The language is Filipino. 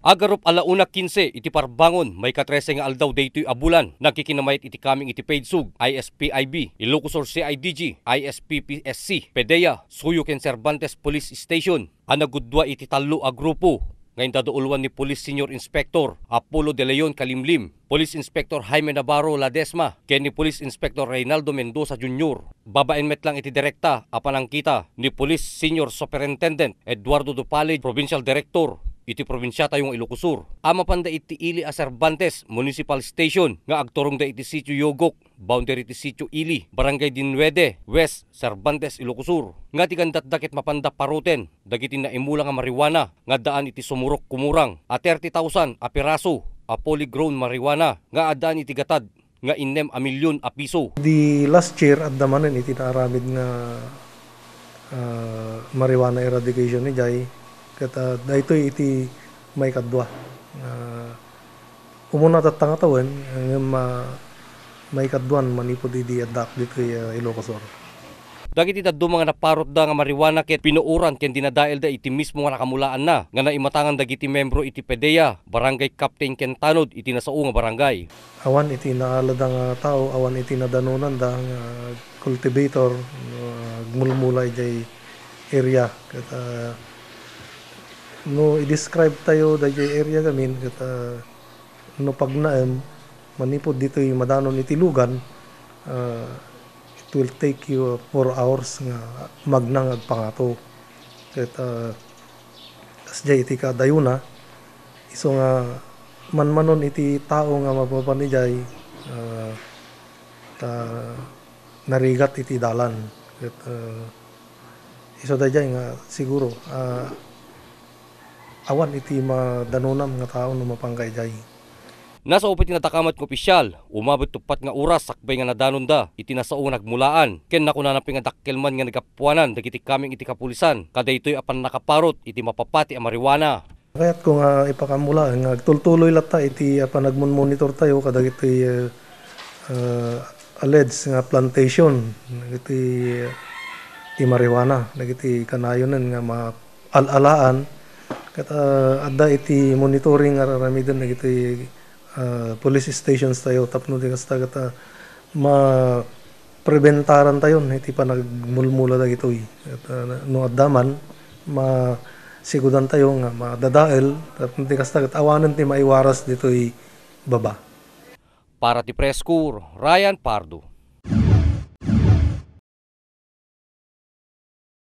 Agarop alauna 15 iti parbangon may katrese nga aldaw daytoy abulan nagkikinamayt iti kaming iti PAIDSUG, ISPIB, Ilocos CIDG, ISPPSC, PDEA, Suyo ken Cervantes Police Station. Anagudwa iti tallo a grupo ngayon daduulwan ni Police Senior Inspector Apollo De Leon Kalimlim, Police Inspector Jaime Navarro Ladesma, ken ni Police Inspector Reynaldo Mendoza Jr. Babaen met lang iti direkta apanangkita ni Police Senior Superintendent Eduardo Dupale, Provincial Director iti probinsya tayong Ilocos Sur. Ama panda iti Ili a Cervantes Municipal Station nga agturong da iti sitio Yogok, boundary iti sitio Ili, Barangay Dinwede, West, Cervantes, Ilocos Sur. Nga ti kandatdakit mapanda paruten, dagiti na imula nga marijuana, nga daan iti sumurok kumurang, a 30,000 a piraso, a polygrown marijuana, nga adaan iti gatad, nga innem a milyon a piso. The last year at damanan iti naaramid nga marijuana eradication ni Jay. Kata dahito iti may kadwa. Umuna tatangatawan may kadwan manipod iti adak dito Ilocos Sur. Dagiti daddo mga naparot da nga marijuana ket pinuuran ken dinadael da iti mismo nga nakamulaan na nga naimatangan dagiti membro iti PDEA, Barangay Captain ken tanod iti nasao nga barangay. Awan iti naalada nga tao, awan iti nadanunan da nga cultivator gmulmula iti area. Kata no i-describe tayo dayjay area gamin kata no pagnaem manipod dito yung madanon iti lugan, it will take you 4 hours nga magnang agpangato kata asjay iti kadayuna iso nga manmanon iti tao nga mapapanijay ta narigat iti dalan kata iso dayjay nga siguro awan iti madanonam nga tao no mapanggay jay. Nasa upit tinatakamat ng opisyal, umabot tupat nga oras sakbay nga nadanon da iti nasao nagmulaan. Ken nakunanaping nga dakkelman nga nagapuanan dagiti kaming iti kapulisan kada ito'y apan nakaparot iti mapapati a marijuana. Kaya't kung ipakamula nga tultuloy lata iti apan nagmonitor tayo kada iti alleged nga plantation iti marijuana dagiti kanayonan nga maalalaan. Kata adda iti monitoring nga raramidan na iti police stations tayo tapno di kasta kata ma-preventaran tayo iti pa nagmulmula da ito'y. No addaman masigudan tayo nga madadael tapno di kasta kata awanan ti maiwaras dito'y baba. Para ti Press Corps, Ryan Pardo.